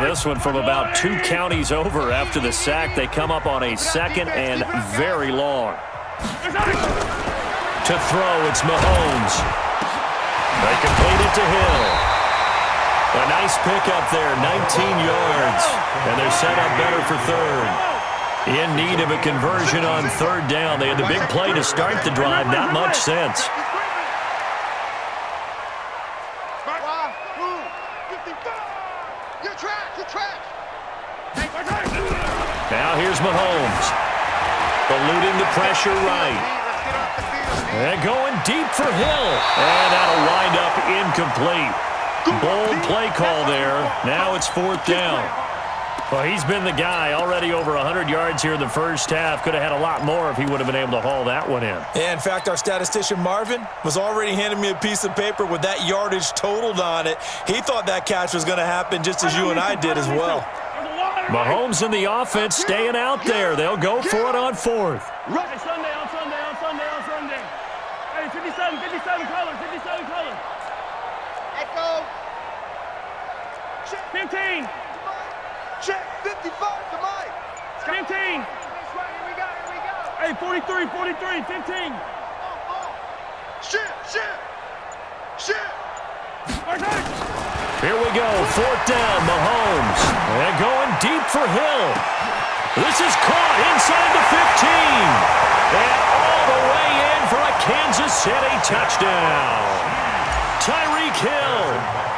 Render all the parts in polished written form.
this one from about 2 counties over after the sack. They come up on a 2nd and very long. To throw, it's Mahomes. They complete it to Hill. A nice pickup there, 19 yards. And they're set up better for third. In need of a conversion on 3rd down. They had the big play to start the drive, not much sense. Now here's Mahomes. Eluding the pressure right. And going deep for Hill. And that'll wind up incomplete. Bold play call there. Now it's 4th down. Well, he's been the guy. Already over 100 yards here in the first half. Could have had a lot more if he would have been able to haul that one in. Yeah, in fact, our statistician Marvin was already handing me a piece of paper with that yardage totaled on it. He thought that catch was going to happen just as you and I did as well. Mahomes and the offense staying out there. They'll go for it on 4th. Hey, Sunday. Hey, 57 colors. Echo. 15. Check 55 to Mike. 15. Here we go. Hey, 43, 15. Shit. Here we go, 4th down, Mahomes. And going deep for Hill. This is caught inside the 15. And all the way in for a Kansas City touchdown. Tyreek Hill,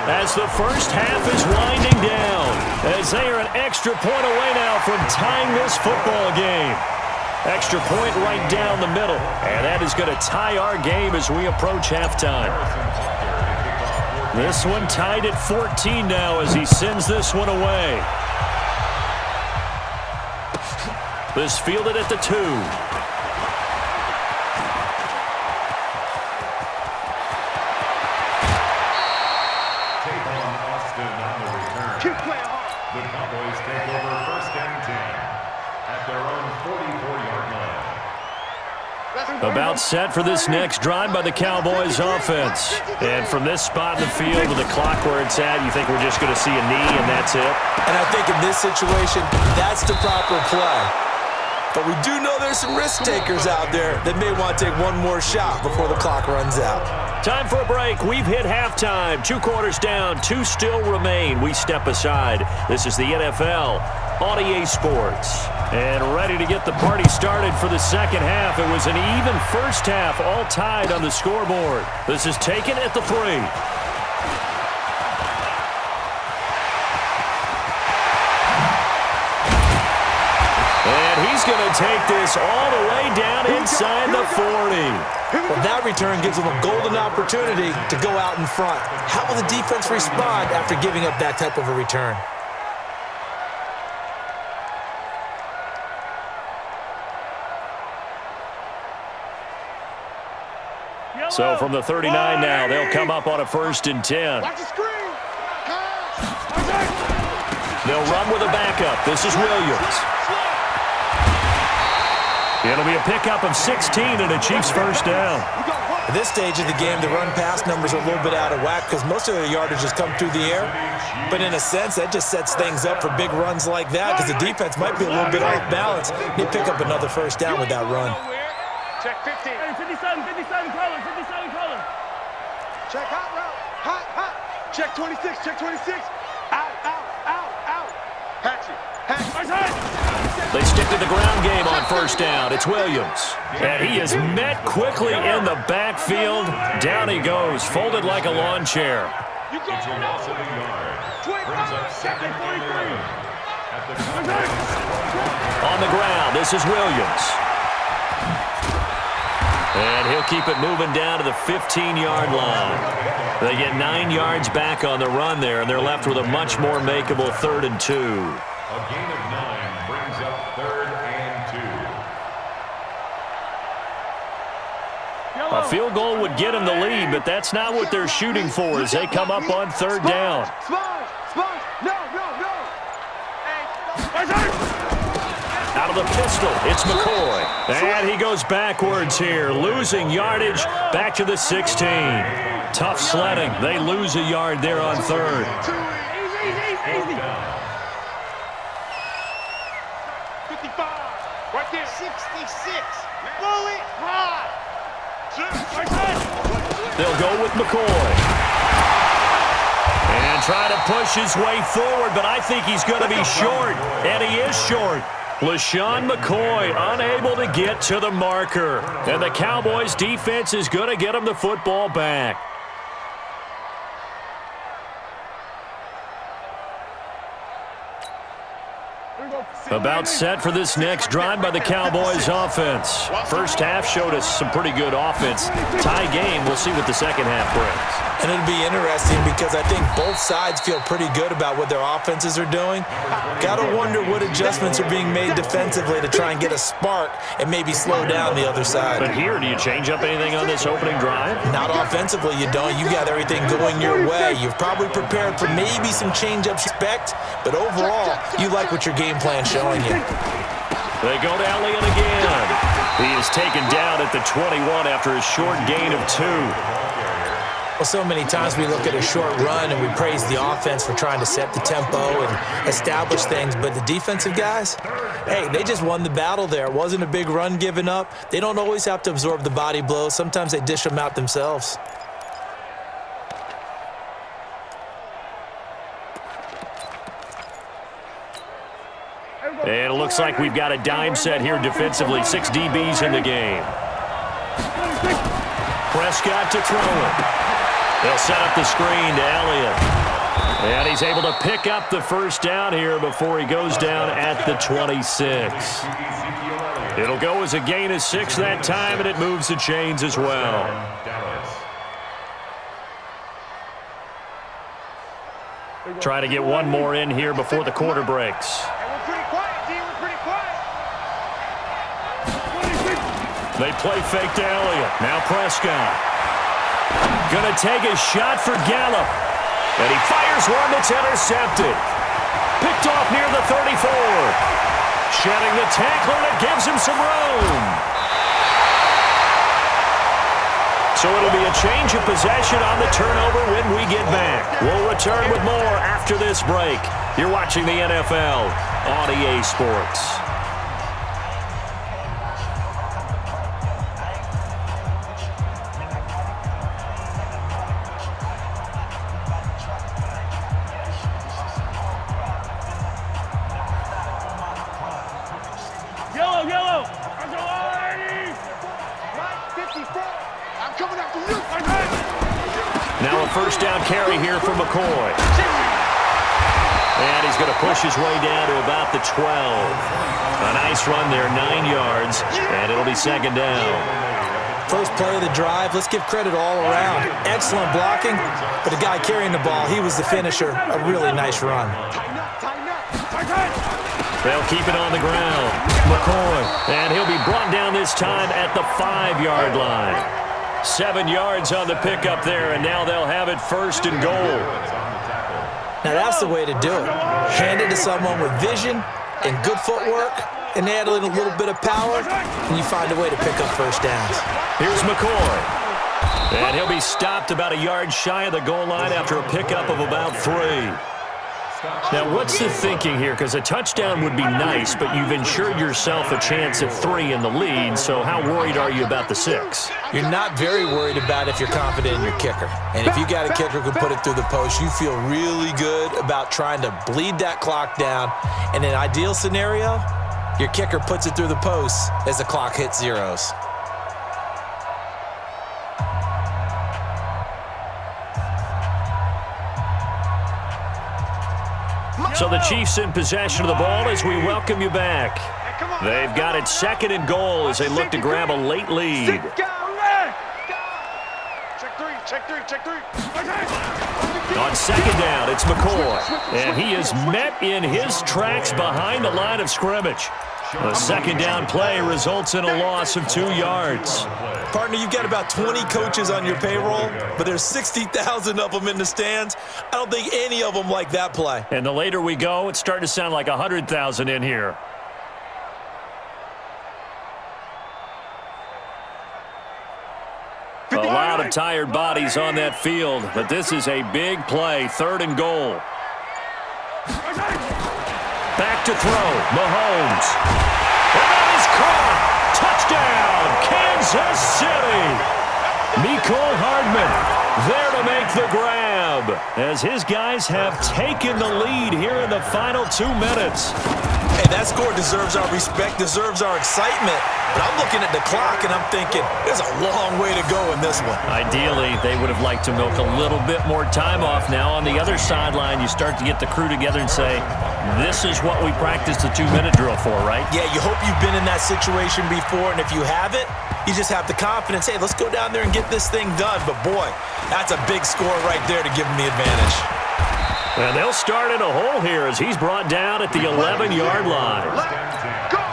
as the first half is winding down, as they are an extra point away now from tying this football game. Extra point right down the middle, and that is going to tie our game as we approach halftime. This one tied at 14 now as he sends this one away. This fielded at the 2. Keep playing hard. The Cowboys take over 1st and 10 at their own 44-yard line. About set for this next drive by the Cowboys offense. And from this spot in the field with the clock where it's at, you think we're just going to see a knee and that's it? And I think in this situation, that's the proper play. But we do know there's some risk takers out there that may want to take one more shot before the clock runs out. Time for a break. We've hit halftime. 2 quarters down, 2 still remain. We step aside. This is the NFL on EA Sports. And ready to get the party started for the second half. It was an even first half, all tied on the scoreboard. This is taken at the 3. And he's going to take this all the way down inside the 40. Well, that return gives them a golden opportunity to go out in front. How will the defense respond after giving up that type of a return? So from the 39 now, they'll come up on a 1st and 10. Watch the screen. They'll run with a backup. This is Williams. It'll be a pickup of 16 and a Chiefs first down. At this stage of the game, the run-pass numbers are a little bit out of whack because most of their yardage has come through the air. But in a sense, that just sets things up for big runs like that because the defense might be a little bit off balance. They pick up another first down with that run. Check 15. Hey, 57 colors. Check hot route. Hot. Check 26. Out. Hatchet. They stick to the ground game on first down. It's Williams. And he is met quickly in the backfield. Down he goes, folded like a lawn chair. It's a loss of a yard. Brings up 2nd and 3 at the On the ground, this is Williams. And he'll keep it moving down to the 15-yard line. They get 9 yards back on the run there, and they're left with a much more makeable 3rd and 2. A gain of 9 brings up 3rd and 2. A field goal would get them the lead, but that's not what they're shooting for as they come up on 3rd down. Sponge. No. Out of the pistol, it's McCoy. And he goes backwards here, losing yardage back to the 16. Tough sledding. They lose a yard there on 3rd. Easy. 55. Right there. 66. Blow it high. They'll go with McCoy. And try to push his way forward, but I think he's going to be short. And he is short. LaShawn McCoy unable to get to the marker. And the Cowboys defense is going to get him the football back. About set for this next drive by the Cowboys offense. First half showed us some pretty good offense. Tie game, we'll see what the second half brings. And it'll be interesting because I think both sides feel pretty good about what their offenses are doing. Got to wonder what adjustments are being made defensively to try and get a spark and maybe slow down the other side. But here, do you change up anything on this opening drive? Not offensively, you don't. You got everything going your way. You've probably prepared for maybe some change-ups expect, but overall, you like what your game plan's showing you. They go to Elliott again. He is taken down at the 21 after a short gain of 2. Well, so many times we look at a short run and we praise the offense for trying to set the tempo and establish things, but the defensive guys, hey, they just won the battle there. It wasn't a big run given up. They don't always have to absorb the body blows. Sometimes they dish them out themselves. And it looks like we've got a dime set here defensively. 6 DBs in the game. Prescott to throw it. They'll set up the screen to Elliott. And he's able to pick up the first down here before he goes down at the 26. It'll go as a gain of 6 that time, and it moves the chains as well. Try to get one more in here before the quarter breaks. They play fake to Elliott. Now Prescott. Gonna take a shot for Gallup. And he fires one that's intercepted. Picked off near the 34. Shedding the tackler, and it gives him some room. So it'll be a change of possession on the turnover when we get back. We'll return with more after this break. You're watching the NFL on EA Sports. Yellow. Now a first down carry here for McCoy. And he's going to push his way down to about the 12. A nice run there, 9 yards, and it'll be second down. First play of the drive, let's give credit all around. Excellent blocking, but the guy carrying the ball, he was the finisher. A really nice run. They'll keep it on the ground. McCoy, and he'll be brought down this time at the 5-yard line. 7 yards on the pickup there, and now they'll have it first and goal. Now that's the way to do it. Hand it to someone with vision and good footwork, and add in a little bit of power, and you find a way to pick up first downs. Here's McCoy. And he'll be stopped about a yard shy of the goal line after a pickup of about 3. Now, what's the thinking here? Because a touchdown would be nice, but you've ensured yourself a chance at 3 in the lead, so how worried are you about the 6? You're not very worried about if you're confident in your kicker. And if you got a kicker who can put it through the post, you feel really good about trying to bleed that clock down. In an ideal scenario, your kicker puts it through the post as the clock hits zeros. So the Chiefs in possession of the ball as we welcome you back. They've got it second and goal as they look to grab a late lead. Check three. On second down, it's McCoy. And he is met in his tracks behind the line of scrimmage. The second down play results in a loss of 2 yards. Partner, you've got about 20 coaches on your payroll, but there's 60,000 of them in the stands. I don't think any of them like that play. And the later we go, it's starting to sound like 100,000 in here. A lot of tired bodies on that field, but this is a big play, 3rd and goal. Back to throw. Mahomes. And that is caught. Touchdown, Kansas City. Mecole Hardman there to make the grab as his guys have taken the lead here in the final 2 minutes. Hey, that score deserves our respect, deserves our excitement. But I'm looking at the clock, and I'm thinking, there's a long way to go in this one. Ideally, they would have liked to milk a little bit more time off now. On the other sideline, you start to get the crew together and say, this is what we practiced the 2-minute drill for, right? Yeah, you hope you've been in that situation before, and if you haven't, you just have the confidence, hey, let's go down there and get this thing done. But, boy, that's a big score right there to give them the advantage. And they'll start in a hole here as he's brought down at the 11-yard line. At their own 11-yard line.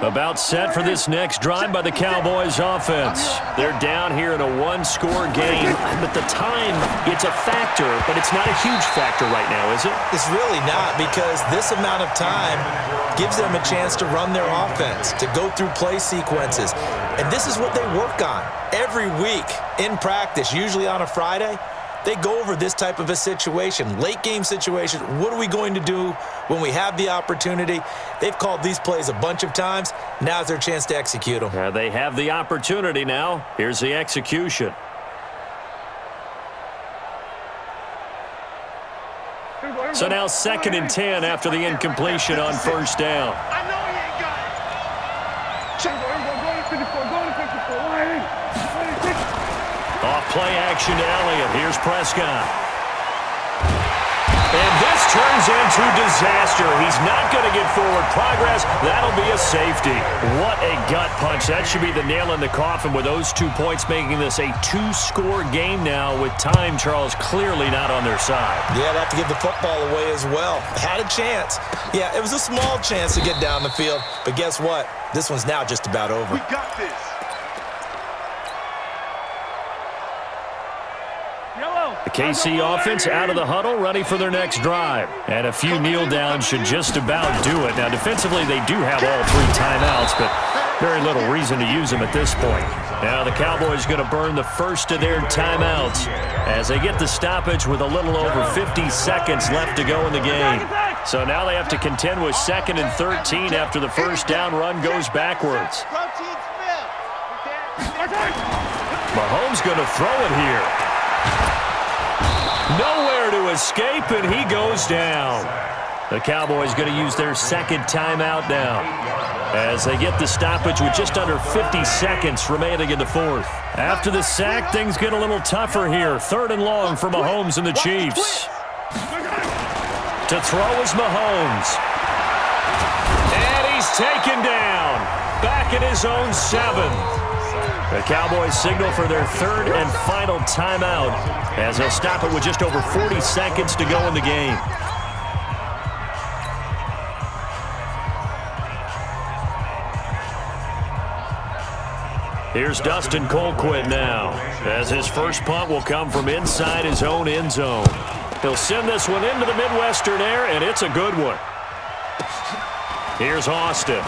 About set for this next drive by the Cowboys offense. They're down here in a 1-score game, but the time, it's a factor, but it's not a huge factor right now, is it? It's really not, because this amount of time gives them a chance to run their offense, to go through play sequences. And this is what they work on every week in practice, usually on a Friday. They go over this type of a situation, late game situation. What are we going to do when we have the opportunity? They've called these plays a bunch of times. Now's their chance to execute them. They have the opportunity now. Here's the execution. So now 2nd and 10 after the incompletion on first down. I know he ain't got it. Check. Off play action to Elliott. Here's Prescott. And this turns into disaster. He's not going to get forward progress. That'll be a safety. What a gut punch. That should be the nail in the coffin with those 2 points, making this a 2-score game now with time, Charles, clearly not on their side. Yeah, they have to give the football away as well. Had a chance. Yeah, it was a small chance to get down the field. But guess what? This one's now just about over. We got this. The KC offense out of the huddle, ready for their next drive. And a few kneel downs should just about do it. Now, defensively, they do have all 3 timeouts, but very little reason to use them at this point. Now, the Cowboys going to burn the first of their timeouts as they get the stoppage with a little over 50 seconds left to go in the game. So now they have to contend with 2nd and 13 after the first down run goes backwards. Mahomes going to throw it here. Nowhere to escape, and he goes down. The Cowboys going to use their 2nd timeout now as they get the stoppage with just under 50 seconds remaining in the 4th. After the sack, things get a little tougher here. 3rd and long for Mahomes and the Chiefs. To throw is Mahomes. And he's taken down. Back at his own 7. The Cowboys signal for their 3rd and final timeout as they'll stop it with just over 40 seconds to go in the game. Here's Dustin Colquitt now as his first punt will come from inside his own end zone. He'll send this one into the Midwestern air, and it's a good one. Here's Austin.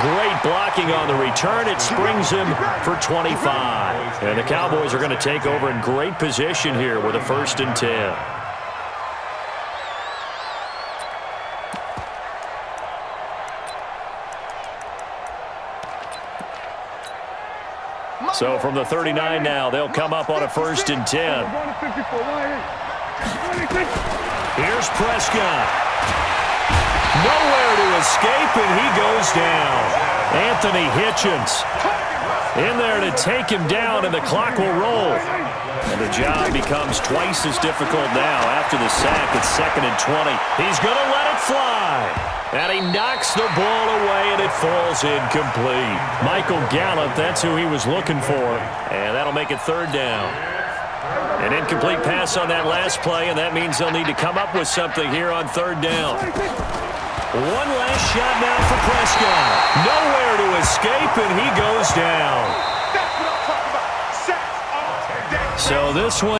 Great blocking on the return. It springs him for 25. And the Cowboys are going to take over in great position here with a 1st and 10. So from the 39 now, they'll come up on a 1st and 10. Here's Prescott. Nowhere to escape, and he goes down. Anthony Hitchens in there to take him down, and the clock will roll. And the job becomes twice as difficult now after the sack. It's 2nd and 20. He's going to let it fly. And he knocks the ball away, and it falls incomplete. Michael Gallup, that's who he was looking for. And that'll make it 3rd down. An incomplete pass on that last play, and that means they'll need to come up with something here on 3rd down. One last shot now for Prescott. Nowhere to escape, and he goes down. That's what I'm talking about. Sacks all day. So this one